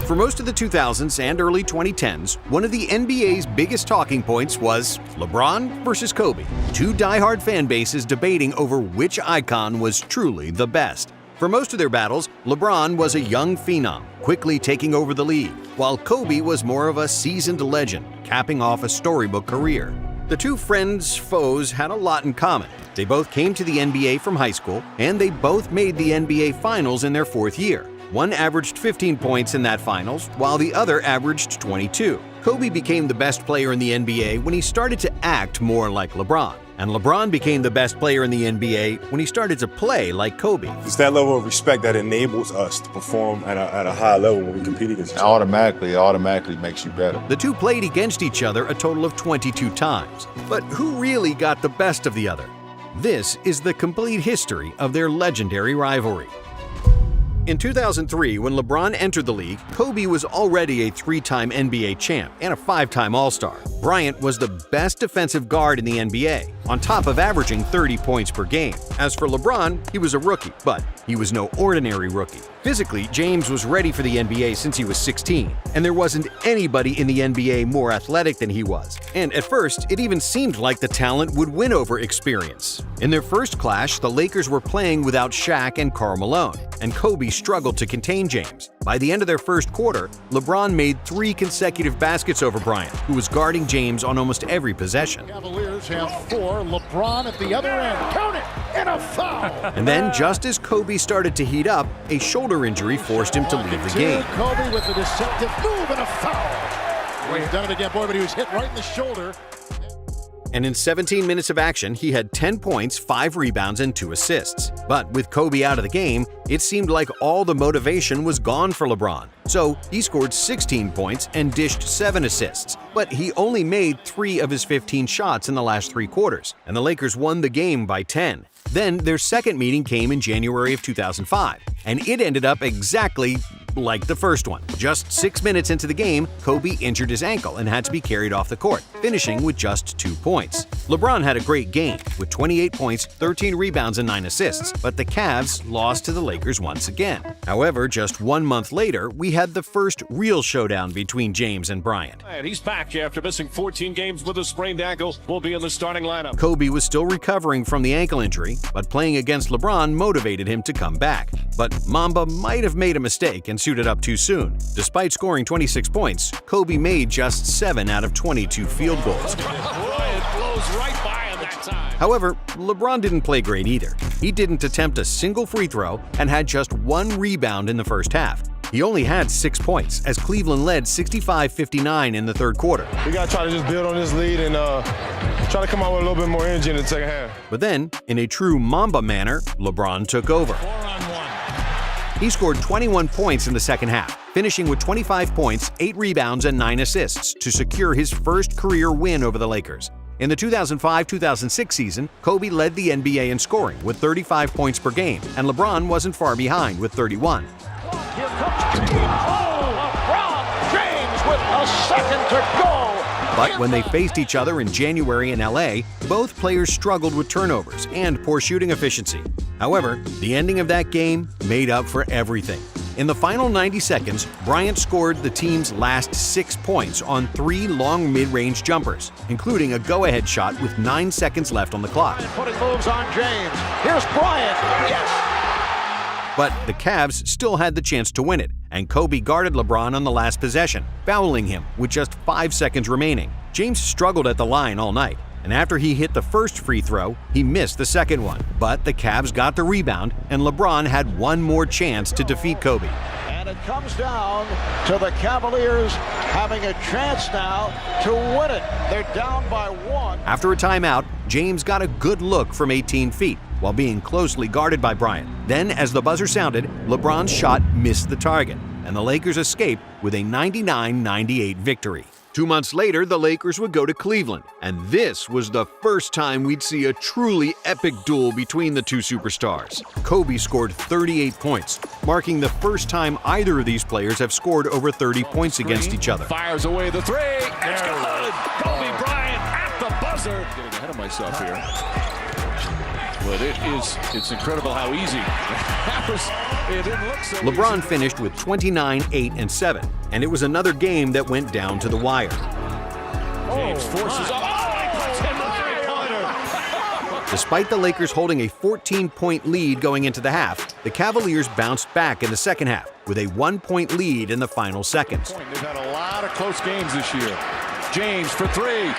For most of the 2000s and early 2010s, one of the NBA's biggest talking points was LeBron versus Kobe, two diehard fan bases debating over which icon was truly the best. For most of their battles, LeBron was a young phenom, quickly taking over the league, while Kobe was more of a seasoned legend, capping off a storybook career. The two foes had a lot in common. They both came to the NBA from high school, and they both made the NBA Finals in their fourth year. One averaged 15 points in that finals, while the other averaged 22. Kobe became the best player in the NBA when he started to act more like LeBron. And LeBron became the best player in the NBA when he started to play like Kobe. It's that level of respect that enables us to perform at a high level when we compete against each other. It automatically makes you better. The two played against each other a total of 22 times. But who really got the best of the other? This is the complete history of their legendary rivalry. In 2003, when LeBron entered the league, Kobe was already a three-time NBA champ and a five-time All-Star. Bryant was the best defensive guard in the NBA, on top of averaging 30 points per game. As for LeBron, he was a rookie, but he was no ordinary rookie. Physically, James was ready for the NBA since he was 16, and there wasn't anybody in the NBA more athletic than he was. And at first, it even seemed like the talent would win over experience. In their first clash, the Lakers were playing without Shaq and Karl Malone, and Kobe struggled to contain James. By the end of their first quarter, LeBron made 3 consecutive baskets over Bryant, who was guarding James on almost every possession. Cavaliers have 4, LeBron at the other end. Count it! And a foul! And then, just as Kobe started to heat up, a shoulder injury forced him to leave the game. Kobe with a deceptive move and a foul. Well, he's done it again, boy, but he was hit right in the shoulder. And in 17 minutes of action, he had 10 points, 5 rebounds, and 2 assists. But with Kobe out of the game, it seemed like all the motivation was gone for LeBron. So he scored 16 points and dished 7 assists. But he only made 3 of his 15 shots in the last 3 quarters, and the Lakers won the game by 10. Then their second meeting came in January of 2005, and it ended up exactly like the first one. Just 6 minutes into the game, Kobe injured his ankle and had to be carried off the court, finishing with just 2 points. LeBron had a great game, with 28 points, 13 rebounds, and 9 assists, but the Cavs lost to the Lakers once again. However, just 1 month later, we had the first real showdown between James and Bryant. And he's back after missing 14 games with a sprained ankle. Will be in the starting lineup. Kobe was still recovering from the ankle injury, but playing against LeBron motivated him to come back. But Mamba might have made a mistake and suited up too soon. Despite scoring 26 points, Kobe made just 7 out of 22 field goals. Bryant blows right by him that time. However, LeBron didn't play great either. He didn't attempt a single free throw and had just 1 rebound in the first half. He only had 6 points, as Cleveland led 65-59 in the third quarter. We got to try to just build on this lead and try to come out with a little bit more energy in the second half. But then, in a true Mamba manner, LeBron took over. 4-on-1. He scored 21 points in the second half, finishing with 25 points, 8 rebounds, and 9 assists to secure his first career win over the Lakers. In the 2005-2006 season, Kobe led the NBA in scoring with 35 points per game, and LeBron wasn't far behind with 31. Here comes James. Oh, LeBron James with a second to go. But when they faced each other in January in LA, both players struggled with turnovers and poor shooting efficiency. However, the ending of that game made up for everything. In the final 90 seconds, Bryant scored the team's last 6 points on 3 long mid-range jumpers, including a go-ahead shot with 9 seconds left on the clock. Putting moves on James. Here's Bryant. Yes! But the Cavs still had the chance to win it, and Kobe guarded LeBron on the last possession, fouling him with just 5 seconds remaining. James struggled at the line all night, and after he hit the first free throw, he missed the second one. But the Cavs got the rebound, and LeBron had one more chance to defeat Kobe. And it comes down to the Cavaliers having a chance now to win it. They're down by 1. After a timeout, James got a good look from 18 feet while being closely guarded by Bryant. Then, as the buzzer sounded, LeBron's shot missed the target, and the Lakers escaped with a 99-98 victory. 2 months later, the Lakers would go to Cleveland, and this was the first time we'd see a truly epic duel between the two superstars. Kobe scored 38 points, marking the first time either of these players have scored over 30 points against each other. Fires away the 3. It's good. Kobe Bryant at the buzzer. Getting ahead of myself here. But it's incredible how easy. It didn't look so LeBron easy. finished with 29, 8, and 7, and it was another game that went down to the wire. James forces up. Oh, he puts in the three-pointer. Despite the Lakers holding a 14-point lead going into the half, the Cavaliers bounced back in the second half with a 1-point lead in the final seconds. They've had a lot of close games this year. James for three.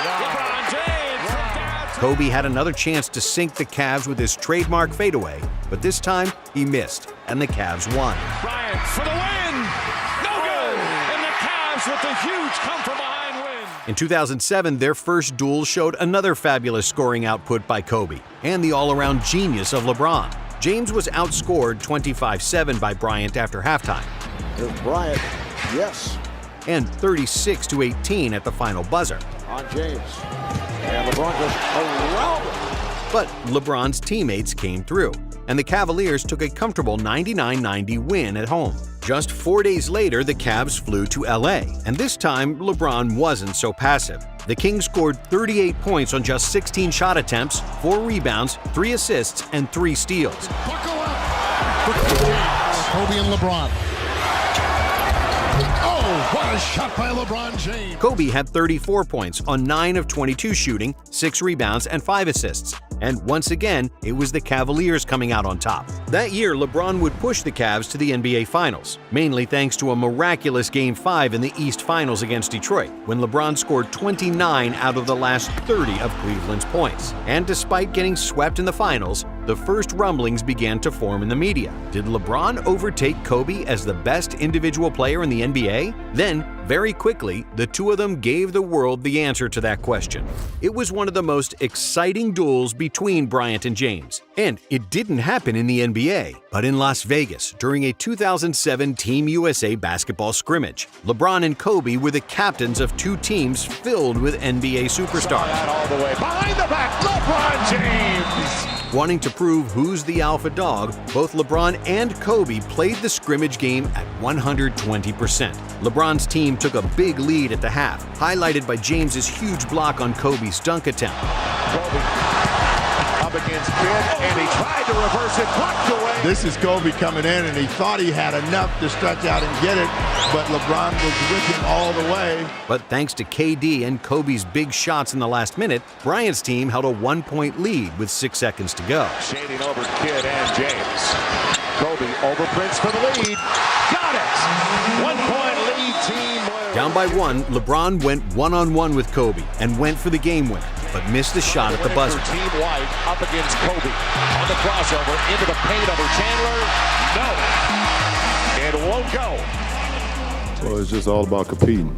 LeBron James from downtown. Kobe had another chance to sink the Cavs with his trademark fadeaway, but this time he missed, and the Cavs won. Bryant for the win. No good. And the Cavs with the huge come-from-behind win. In 2007, their first duel showed another fabulous scoring output by Kobe and the all-around genius of LeBron. James was outscored 25-7 by Bryant after halftime, Here's Bryant. Yes, and 36-18 at the final buzzer. on James. And LeBron goes around it. But LeBron's teammates came through, and the Cavaliers took a comfortable 99-90 win at home. Just 4 days later, the Cavs flew to LA, and this time LeBron wasn't so passive. The Kings scored 38 points on just 16 shot attempts, 4 rebounds, 3 assists, and 3 steals. Buckle up. Kobe and LeBron. Oh, what a shot by LeBron James. Kobe had 34 points on 9 of 22 shooting, 6 rebounds, and 5 assists. And once again, it was the Cavaliers coming out on top. That year, LeBron would push the Cavs to the NBA Finals, mainly thanks to a miraculous Game 5 in the East Finals against Detroit, when LeBron scored 29 out of the last 30 of Cleveland's points. And despite getting swept in the finals, the first rumblings began to form in the media. Did LeBron overtake Kobe as the best individual player in the NBA? Then, very quickly, the two of them gave the world the answer to that question. It was one of the most exciting duels between Bryant and James. And it didn't happen in the NBA, but in Las Vegas during a 2007 Team USA basketball scrimmage. LeBron and Kobe were the captains of two teams filled with NBA superstars. That all the way behind the back. LeBron James. Wanting to prove who's the alpha dog, both LeBron and Kobe played the scrimmage game at 120%. LeBron's team took a big lead at the half, highlighted by James's huge block on Kobe's dunk attempt. Kobe up against Kidd, and he tried to reverse it, blocked away. This is Kobe coming in, and he thought he had enough to stretch out and get it, but LeBron was with him all the way. But thanks to KD and Kobe's big shots in the last minute, Bryant's team held a 1-point lead with 6 seconds to go. Shading over Kidd and James. Kobe over Prince for the lead. Got it! 1-point lead, team Blue. Down by 1, LeBron went one-on-one with Kobe and went for the game winner, but missed the shot at the buzzer. Team White up against Kobe. On the crossover, into the paint over Chandler. No. It won't go. Well, it's just all about competing.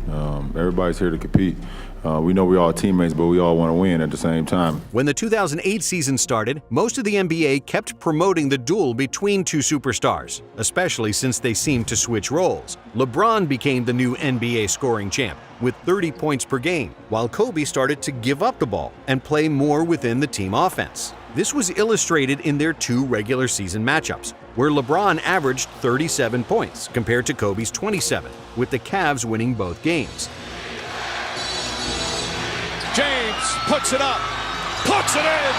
Everybody's here to compete. We know we're all teammates, but we all want to win at the same time. When the 2008 season started, most of the NBA kept promoting the duel between two superstars, especially since they seemed to switch roles. LeBron became the new NBA scoring champ with 30 points per game, while Kobe started to give up the ball and play more within the team offense. This was illustrated in their 2 regular season matchups, where LeBron averaged 37 points compared to Kobe's 27, with the Cavs winning both games. James puts it up. Puts it in.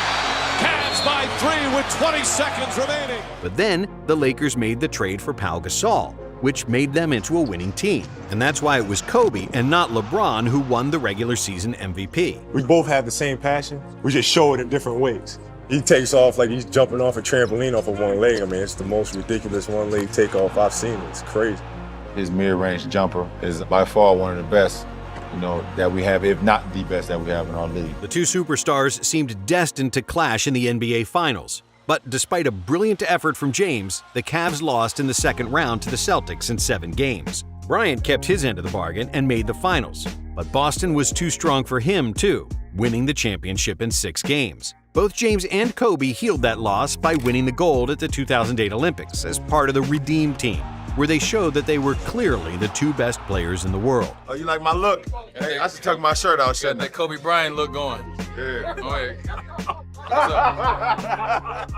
Cavs by 3 with 20 seconds remaining. But then, the Lakers made the trade for Pau Gasol, which made them into a winning team. And that's why it was Kobe and not LeBron who won the regular season MVP. We both have the same passion. We just show it in different ways. He takes off like he's jumping off a trampoline off of one leg. I mean, it's the most ridiculous one-leg takeoff I've seen. It's crazy. His mid-range jumper is by far one of the best, that we have, if not the best that we have in our league. The two superstars seemed destined to clash in the NBA Finals. But despite a brilliant effort from James, the Cavs lost in the second round to the Celtics in 7 games. Bryant kept his end of the bargain and made the finals. But Boston was too strong for him, too, winning the championship in 6 games. Both James and Kobe healed that loss by winning the gold at the 2008 Olympics as part of the Redeem Team, where they showed that they were clearly the 2 best players in the world. Oh, you like my look? Hey, I should tuck my shirt out, Got shouldn't I? that Kobe Bryant look going. Yeah. Go ahead. What's up?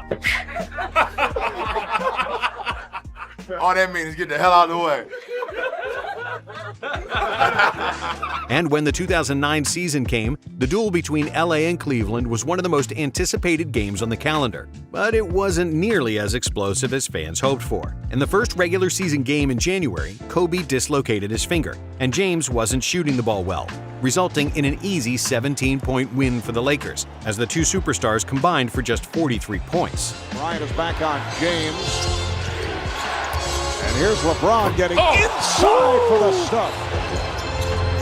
All that means is get the hell out of the way. And when the 2009 season came, the duel between LA and Cleveland was one of the most anticipated games on the calendar. But it wasn't nearly as explosive as fans hoped for. In the first regular season game in January, Kobe dislocated his finger, and James wasn't shooting the ball well, resulting in an easy 17-point win for the Lakers, as the two superstars combined for just 43 points. Bryant is back on James. And here's LeBron getting inside for the stuff.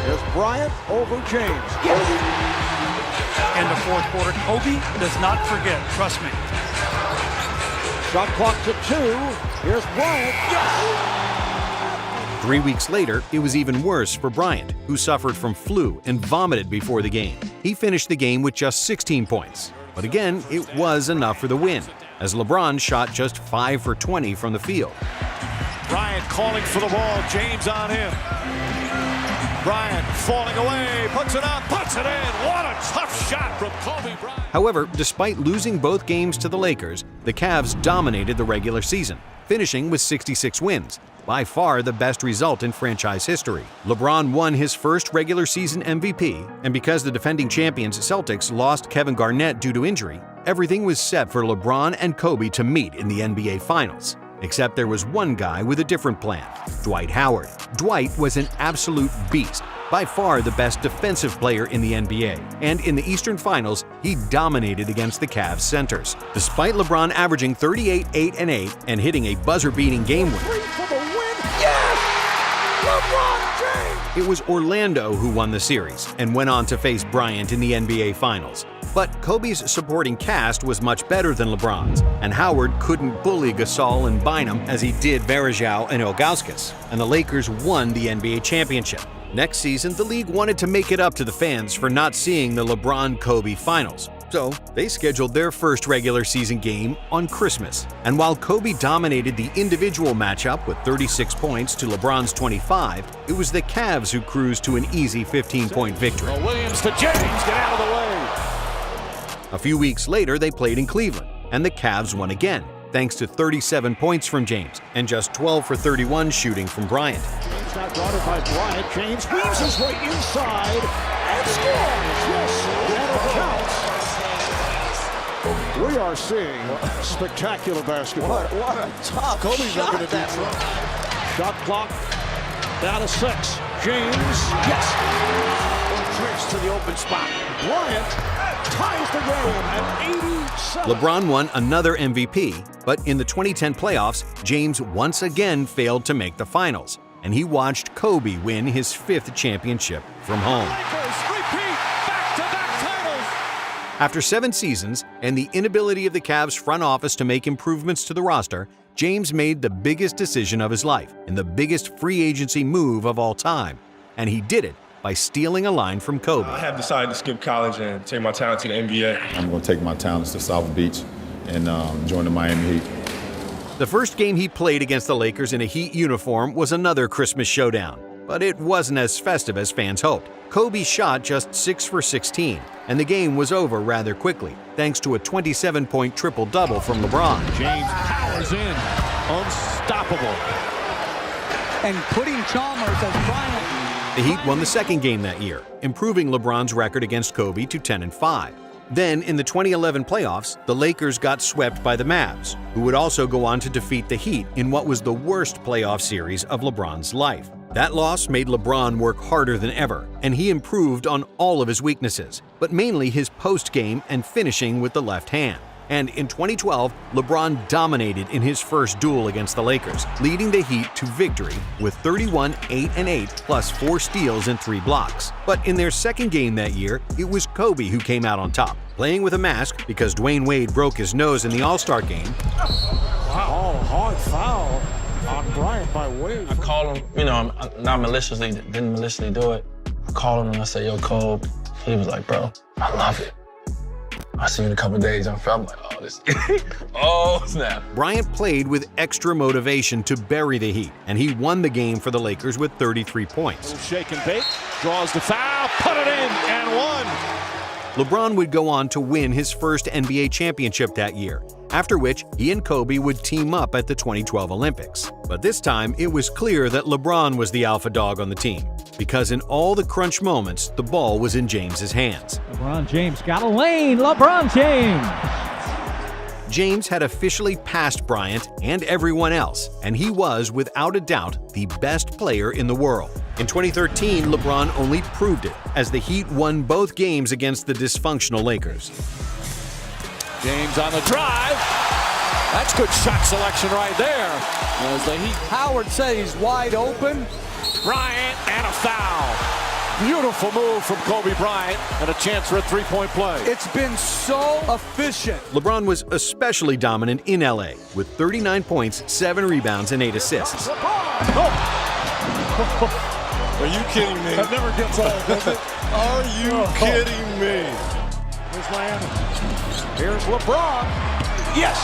Here's Bryant over James. In the fourth quarter, Kobe does not forget. Trust me. Shot clock to 2. Here's Bryant. Yes! 3 weeks later, it was even worse for Bryant, who suffered from flu and vomited before the game. He finished the game with just 16 points. But again, it was enough for the win, as LeBron shot just 5 for 20 from the field. Bryant calling for the ball. James on him. Bryant falling away, puts it up, puts it in. What a tough shot from Kobe Bryant. However, despite losing both games to the Lakers, the Cavs dominated the regular season, finishing with 66 wins, by far the best result in franchise history. LeBron won his first regular season MVP, and because the defending champions Celtics lost Kevin Garnett due to injury, everything was set for LeBron and Kobe to meet in the NBA Finals. Except there was one guy with a different plan, Dwight Howard. Dwight was an absolute beast, by far the best defensive player in the NBA, and in the Eastern Finals, he dominated against the Cavs centers. Despite LeBron averaging 38, 8, and 8 and hitting a buzzer-beating game winner, For the win. Yes! LeBron James! it was Orlando who won the series and went on to face Bryant in the NBA Finals. But Kobe's supporting cast was much better than LeBron's, and Howard couldn't bully Gasol and Bynum as he did Varejao and Ilgauskas, and the Lakers won the NBA championship. Next season, the league wanted to make it up to the fans for not seeing the LeBron-Kobe Finals, so they scheduled their first regular season game on Christmas. And while Kobe dominated the individual matchup with 36 points to LeBron's 25, it was the Cavs who cruised to an easy 15-point victory. Williams to James, get out of the way. A few weeks later, they played in Cleveland, and the Cavs won again, thanks to 37 points from James and just 12 for 31 shooting from Bryant. James now guarded by Bryant. James weaves his way inside and scores. Yes, and it counts. We are seeing spectacular basketball. What a tough Kobe's shot not going to that do trouble. Shot clock down to 6. James, yes. Trips to the open spot. Bryant ties the game at 87. LeBron won another MVP, but in the 2010 playoffs, James once again failed to make the finals, and he watched Kobe win his 5th championship from home. Lakers repeat back-to-back titles. After 7 seasons and the inability of the Cavs front office to make improvements to the roster, James made the biggest decision of his life and the biggest free agency move of all time, and he did it by stealing a line from Kobe. I have decided to skip college and take my talent to the NBA. I'm going to take my talents to South Beach and join the Miami Heat. The first game he played against the Lakers in a Heat uniform was another Christmas showdown, but it wasn't as festive as fans hoped. Kobe shot just 6 for 16, and the game was over rather quickly, thanks to a 27-point triple-double from LeBron. James powers in, unstoppable. And putting Chalmers as Bryant. The Heat won the second game that year, improving LeBron's record against Kobe to 10-5. Then, in the 2011 playoffs, the Lakers got swept by the Mavs, who would also go on to defeat the Heat in what was the worst playoff series of LeBron's life. That loss made LeBron work harder than ever, and he improved on all of his weaknesses, but mainly his post-game and finishing with the left hand. And in 2012, LeBron dominated in his first duel against the Lakers, leading the Heat to victory with 31, 8, and 8 plus 4 steals and 3 blocks. But in their second game that year, it was Kobe who came out on top, playing with a mask because Dwayne Wade broke his nose in the All-Star game. Wow, hard foul on Bryant by Wade. I called him, didn't maliciously do it. I called him and I said, yo, Kobe. He was like, bro, I love it. I see you in a couple of days. I'm like, oh, this. Oh, snap. Bryant played with extra motivation to bury the Heat, and he won the game for the Lakers with 33 points. Shake and bake, draws the foul, put it in, and won. LeBron would go on to win his first NBA championship that year, after which he and Kobe would team up at the 2012 Olympics. But this time, it was clear that LeBron was the alpha dog on the team, because in all the crunch moments, the ball was in James's hands. LeBron James got a lane. LeBron James! James had officially passed Bryant and everyone else, and he was, without a doubt, the best player in the world. In 2013, LeBron only proved it, as the Heat won both games against the dysfunctional Lakers. James on the drive. That's good shot selection right there. As the Heat, Howard said he's wide open. Bryant and a foul. Beautiful move from Kobe Bryant and a chance for a three-point play. It's been so efficient. LeBron was especially dominant in LA, with 39 points, 7 rebounds, and 8 assists. Are you kidding me? That never gets old, does it? Are you kidding me? Here's Miami. Here's LeBron. Yes!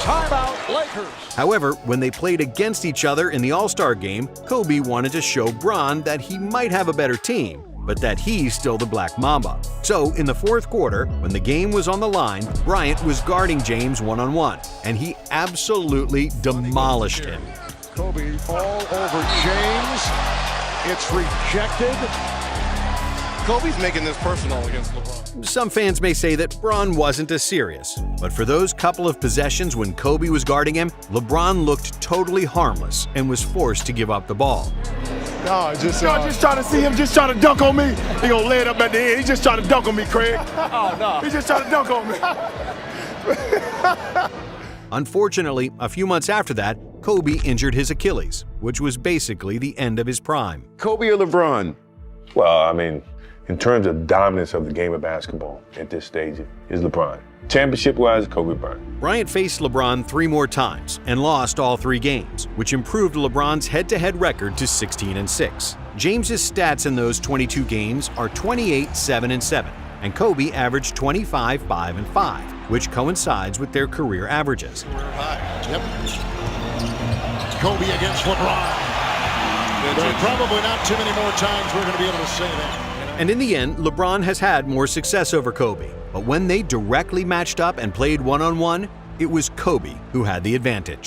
Timeout, Lakers. However, when they played against each other in the All-Star game, Kobe wanted to show Bron that he might have a better team, but that he's still the Black Mamba. So, in the fourth quarter, when the game was on the line, Bryant was guarding James one-on-one, and he absolutely demolished him. Kobe all over James. It's rejected. Kobe's making this personal against LeBron. Some fans may say that Bron wasn't as serious, but for those couple of possessions when Kobe was guarding him, LeBron looked totally harmless and was forced to give up the ball. No, just trying to see him just trying to dunk on me. He gonna lay it up at the end. He's just trying to dunk on me, Craig. Oh, no. He's just trying to dunk on me. Unfortunately, a few months after that, Kobe injured his Achilles, which was basically the end of his prime. Kobe or LeBron? Well, I mean, in terms of dominance of the game of basketball at this stage, is LeBron. Championship-wise, Kobe Bryant. Bryant faced LeBron 3 more times and lost all 3 games, which improved LeBron's head-to-head record to 16-6. James's stats in those 22 games are 28, 7, and 7, and Kobe averaged 25, 5, and 5, which coincides with their career averages. Yep. Kobe against LeBron. There are probably not too many more times we're going to be able to say that. And in the end, LeBron has had more success over Kobe. But when they directly matched up and played one-on-one, it was Kobe who had the advantage.